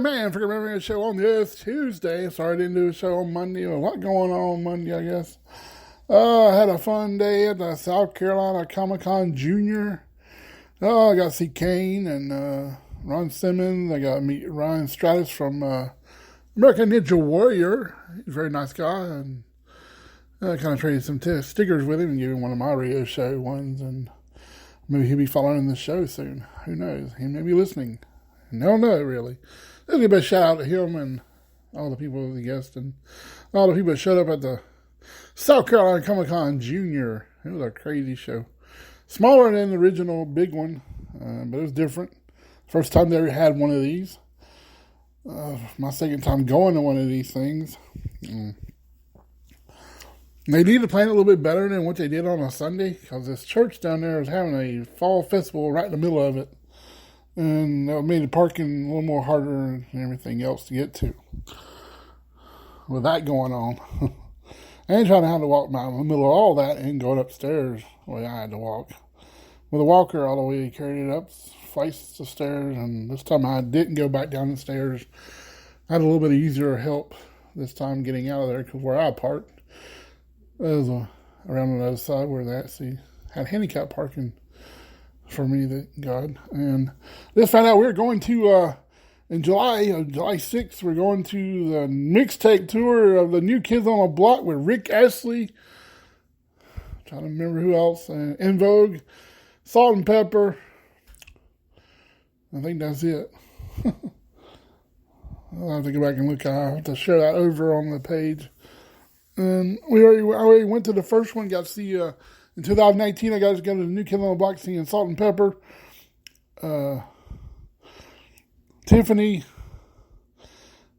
Man for remembering a show on this Tuesday. Sorry I didn't do a show on Monday. A lot going on Monday, I guess. I had a fun day at the South Carolina Comic-Con Junior. I got to see Kane and Ron Simmons. I got to meet Ryan Stratus from American Ninja Warrior. He's a very nice guy. And I kind of traded some stickers with him and gave him one of my radio show ones. And maybe he'll be following the show soon. Who knows? He may be listening. No, really. Let's give a shout out to him and all the people, the guests, and all the people that showed up at the South Carolina Comic-Con Junior. It was a crazy show. Smaller than the original big one, but it was different. First time they ever had one of these. My second time going to one of these things. They need to plan it a little bit better than what they did on a Sunday, because this church down there is having a fall festival right in the middle of it. And that made the parking a little more harder and everything else to get to. With that going on. I ain't trying to have to walk by in the middle of all that and going upstairs the way I had to walk. With a walker all the way, carried it up flights of stairs, and this time I didn't go back down the stairs. I had a little bit easier help this time getting out of there, because where I parked, it was around on the other side where they actually had handicap parking for me, that God. And just found out we're going to, in July 6th, we're going to the mixtape tour of the New Kids on the Block with Rick Astley. Trying to remember who else. In Vogue, Salt and Pepper. I think that's it. I'll have to go back and look. I'll have to share that over on the page. And I already went to the first one, got to see, in 2019, I got to go to the New Kids on the Block singing Salt and Pepper. Tiffany.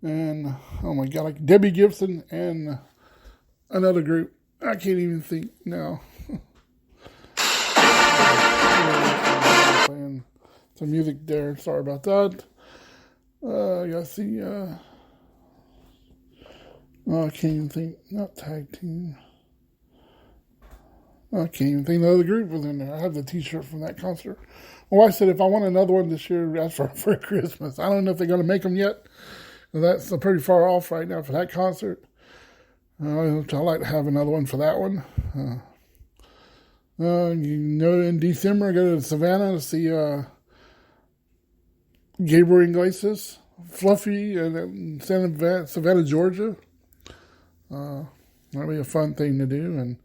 And, oh my God, like Debbie Gibson and another group. I can't even think now. Playing some music there. Sorry about that. I got to see, I can't even think. Not tag team. I can't even think the other group was in there. I have the t-shirt from that concert. My wife said if I want another one this year, that's for Christmas. I don't know if they're going to make them yet. That's pretty far off right now for that concert. I'd like to have another one for that one. In December, I go to Savannah to see Gabriel Iglesias, Fluffy, and Savannah, Georgia. That'll be a fun thing to do. And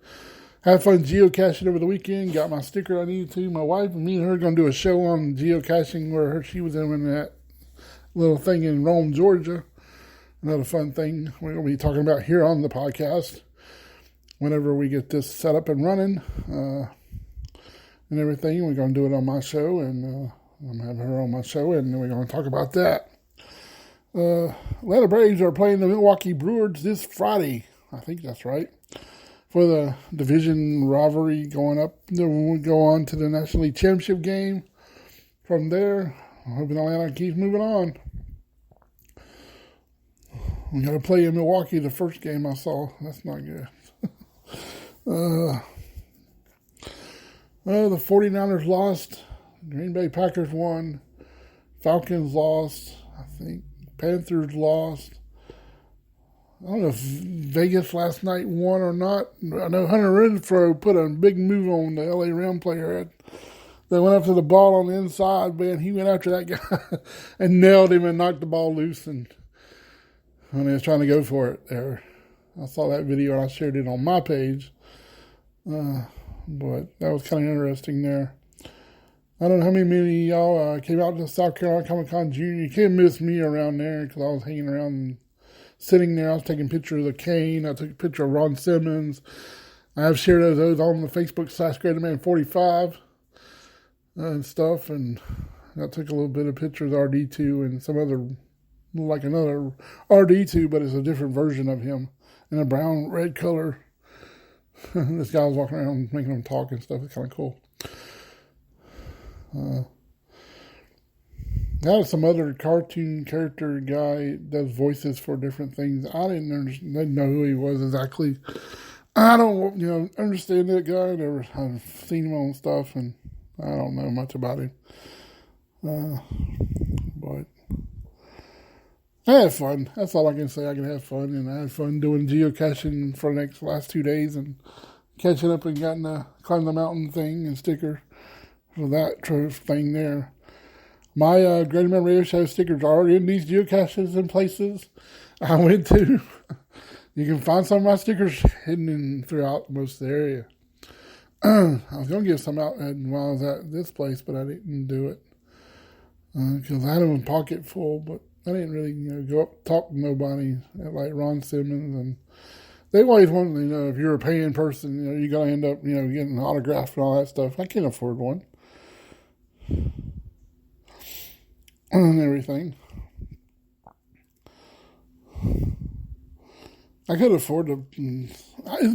had fun geocaching over the weekend. Got my sticker I needed to. My wife and me and her are going to do a show on geocaching where she was in that little thing in Rome, Georgia. Another fun thing we're going to be talking about here on the podcast whenever we get this set up and running and everything. We're going to do it on my show, and I'm having her on my show, and we're going to talk about that. Atlanta Braves are playing the Milwaukee Brewers this Friday. I think that's right. For the division rivalry going up. Then we'll go on to the National League Championship game. From there, I'm hoping Atlanta keeps moving on. We got to play in Milwaukee the first game I saw. That's not good. The 49ers lost. Green Bay Packers won. Falcons lost. I think Panthers lost. I don't know if Vegas last night won or not. I know Hunter Renfrow put a big move on the LA Ram player. They went after the ball on the inside, man. He went after that guy and nailed him and knocked the ball loose. And when he was trying to go for it there, I saw that video and I shared it on my page. But that was kind of interesting there. I don't know how many of y'all came out to South Carolina Comic-Con Junior. You can't miss me around there because I was hanging around. Sitting there, I was taking pictures of Kane. I took a picture of Ron Simmons. I have shared those on the Facebook /GreaterMan45 and stuff. And I took a little bit of pictures of RD2 and some other, like another RD2, but it's a different version of him in a brown, red color. This guy was walking around making them talk and stuff. It's kind of cool. Now some other cartoon character guy does voices for different things. I didn't know who he was exactly. I don't, understand that guy. I've seen him on stuff, and I don't know much about him. But I had fun. That's all I can say. I can have fun, and I had fun doing geocaching for the last 2 days and catching up and getting to climb the mountain thing and sticker for that thing there. My Great American Radio Show stickers are in these geocaches and places I went to. You can find some of my stickers hidden throughout most of the area. I was going to give some out while I was at this place, but I didn't do it because I had them in pocket full, but I didn't really go up talk to nobody like Ron Simmons, and they always wanted to know if you're a paying person, you got to end up getting an autograph and all that stuff. I can't afford one and everything. I could afford to.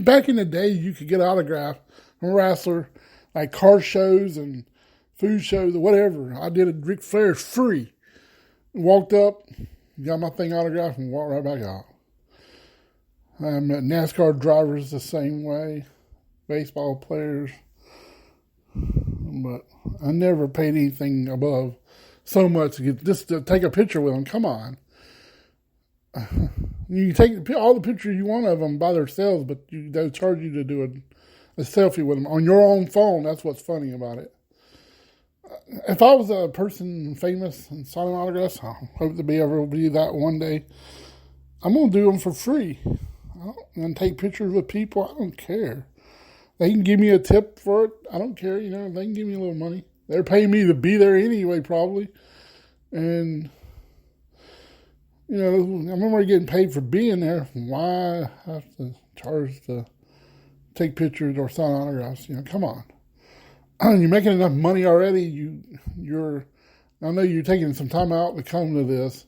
Back in the day, you could get an autograph from a wrestler, like car shows and food shows or whatever. I did a Ric Flair free. Walked up, got my thing autographed, and walked right back out. I met NASCAR drivers the same way, baseball players, but I never paid anything above so much to get just to take a picture with them. Come on. You can take all the pictures you want of them by themselves, but they'll charge you to do a selfie with them on your own phone. That's what's funny about it. If I was a person famous and signing autographs, I hope to be able to be that one day. I'm going to do them for free. And take pictures with people. I don't care. They can give me a tip for it. I don't care. They can give me a little money. They're paying me to be there anyway, probably. And I remember getting paid for being there. Why have to charge to take pictures or sign autographs? Come on. You're making enough money already. I know you're taking some time out to come to this,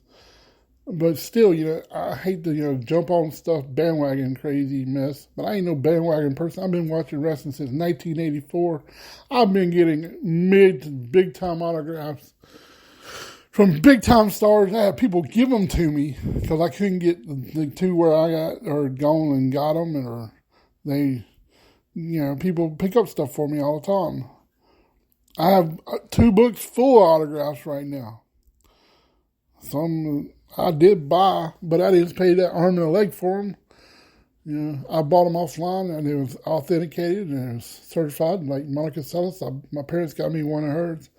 but still, I hate to, jump on stuff, bandwagon crazy mess, but I ain't no bandwagon person. I've been watching wrestling since 1984. I've been getting mid to big time autographs from big time stars. I had people give them to me because I couldn't get the two where I got or gone and got them, or they, people pick up stuff for me all the time. I have 2 books full of autographs right now. Some I did buy, but I didn't pay that arm and a leg for them. I bought them offline, and it was authenticated and it was certified. Like Monica Sellis, my parents got me one of hers.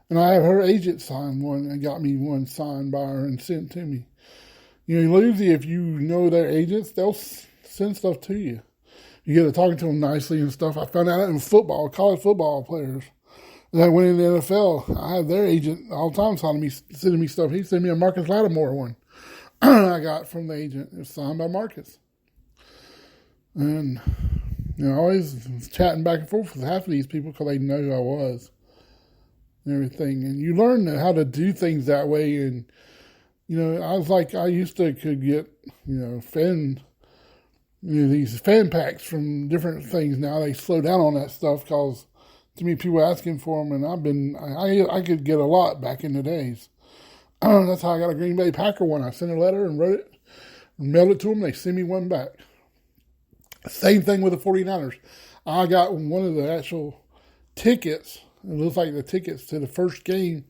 And I have her agent sign one and got me one signed by her and sent to me. Usually if you know their agents, they'll send stuff to you. You get to talking to them nicely and stuff. I found out in football, college football players that went in the NFL. I had their agent all the time sending me stuff. He sent me a Marcus Lattimore one I got from the agent. It was signed by Marcus. And, I always was chatting back and forth with half of these people because they know who I was and everything. And you learn how to do things that way. And, I used to could get, these fan packs from different things. Now they slow down on that stuff because too many people asking for them, and I could get a lot back in the days. That's how I got a Green Bay Packer one. I sent a letter and wrote it, and mailed it to them. They sent me one back. Same thing with the 49ers. I got one of the actual tickets. It looks like the tickets to the first game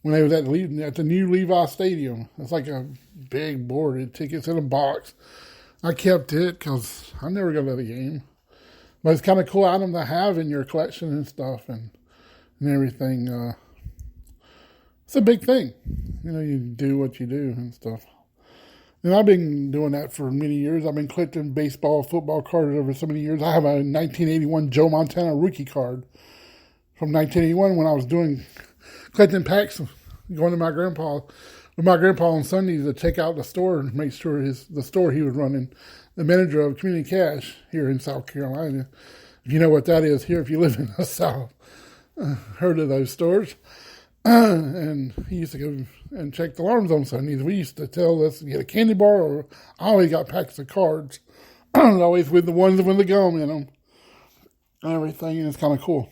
when they was at the new Levi Stadium. It's like a big boarded tickets in a box. I kept it because I never go to the game. But it's kind of cool item to have in your collection and stuff and everything. It's a big thing. You do what you do and stuff. And I've been doing that for many years. I've been collecting baseball, football cards over so many years. I have a 1981 Joe Montana rookie card from 1981 when I was collecting packs, going to my grandpa on Sundays to check out the store and make sure the store he was running, the manager of Community Cash here in South Carolina. If you know what that is here, if you live in the South, heard of those stores. And he used to go and check the alarms on Sundays. We used to tell us to get a candy bar, or I always got packs of cards, always with the ones with the gum in them and everything, and it's kind of cool.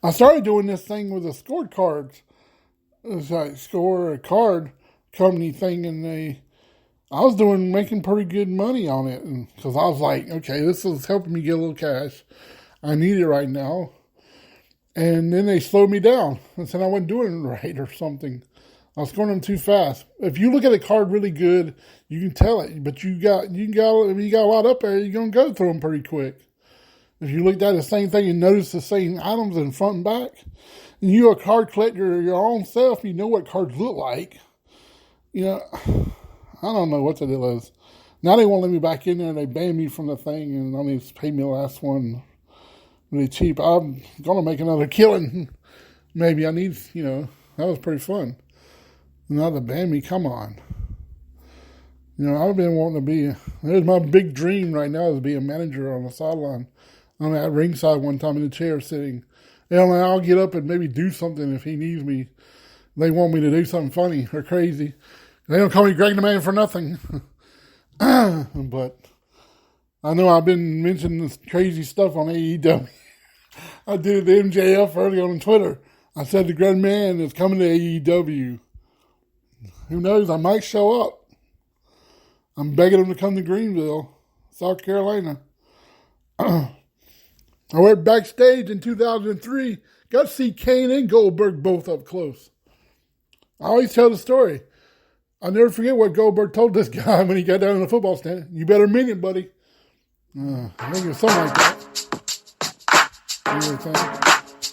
I started doing this thing with the scored cards. It's like score a card company thing, and I was making pretty good money on it, because I was like, okay, this is helping me get a little cash. I need it right now. And then they slowed me down and said I wasn't doing it right or something. I was scoring them too fast. If you look at a card really good, you can tell it. But if you got a lot up there, you're gonna go through them pretty quick. If you looked at the same thing and noticed the same items in front and back, and you're a card collector your own self, you know what cards look like. I don't know what the deal is. Now they won't let me back in there. They banned me from the thing and only paid me the last one really cheap. I'm gonna make another killing. Maybe I need, that was pretty fun. Now to ban me, come on. I've been wanting to be, there's my big dream right now is to be a manager on the sideline. I'm at ringside one time in the chair sitting. And I'll get up and maybe do something if he needs me. They want me to do something funny or crazy. They don't call me Greg the Man for nothing. But I know I've been mentioning this crazy stuff on AEW. I did the MJF earlier on Twitter. I said the Greg Man is coming to AEW. Who knows? I might show up. I'm begging him to come to Greenville, South Carolina. I went backstage in 2003. Got to see Kane and Goldberg both up close. I always tell the story. I'll never forget what Goldberg told this guy when he got down in the football stand. You better mean it, buddy. I think it was something like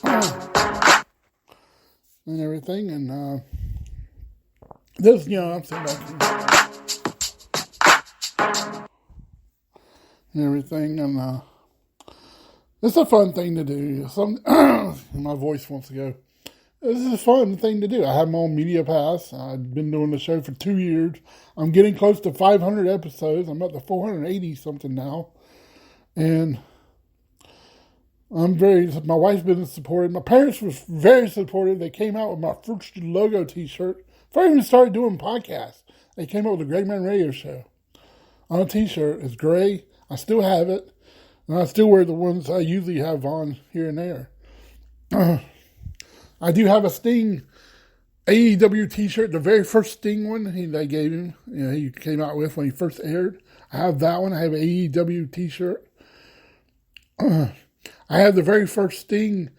that. And everything. And this, I'm sitting back here. And everything. And it's a fun thing to do. My voice wants to go. This is a fun thing to do. I have my own media pass. I've been doing the show for 2 years. I'm getting close to 500 episodes. I'm up to 480 something now. And my wife's been supportive. My parents were very supportive. They came out with my first logo t-shirt. Before I even started doing podcasts, they came out with the Greg Man Radio Show on a t-shirt. It's gray. I still have it. And I still wear the ones I usually have on here and there. I do have a Sting AEW t-shirt, the very first Sting one they gave him. He came out with when he first aired. I have that one. I have an AEW t-shirt. I have the very first Sting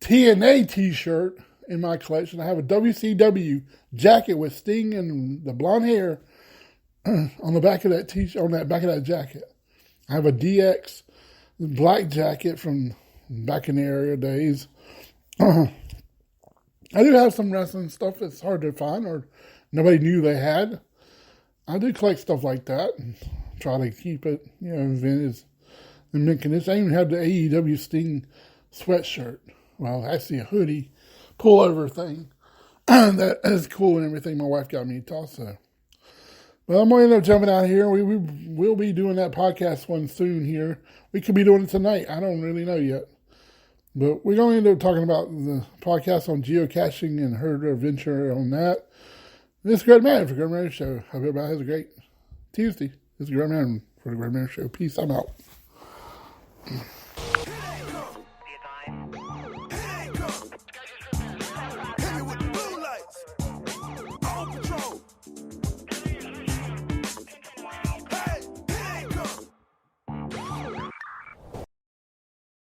TNA t-shirt in my collection. I have a WCW jacket with Sting and the blonde hair on the back of that t-shirt, on that back of that jacket. I have a DX black jacket from back in the area days. I do have some wrestling stuff that's hard to find or nobody knew they had. I do collect stuff like that and try to keep it, vintage and mint condition. I even have the AEW Sting sweatshirt. Well, actually a hoodie pullover thing. That is cool and everything. My wife got me also. But I'm going to end up jumping out here. We will be doing that podcast one soon here. We could be doing it tonight. I don't really know yet. But we're going to end up talking about the podcast on geocaching and her adventure on that. This is Greg Man for the Greg Man Show. Hope everybody has a great Tuesday. This is Greg Man for the Greg Man Show. Peace. I'm out.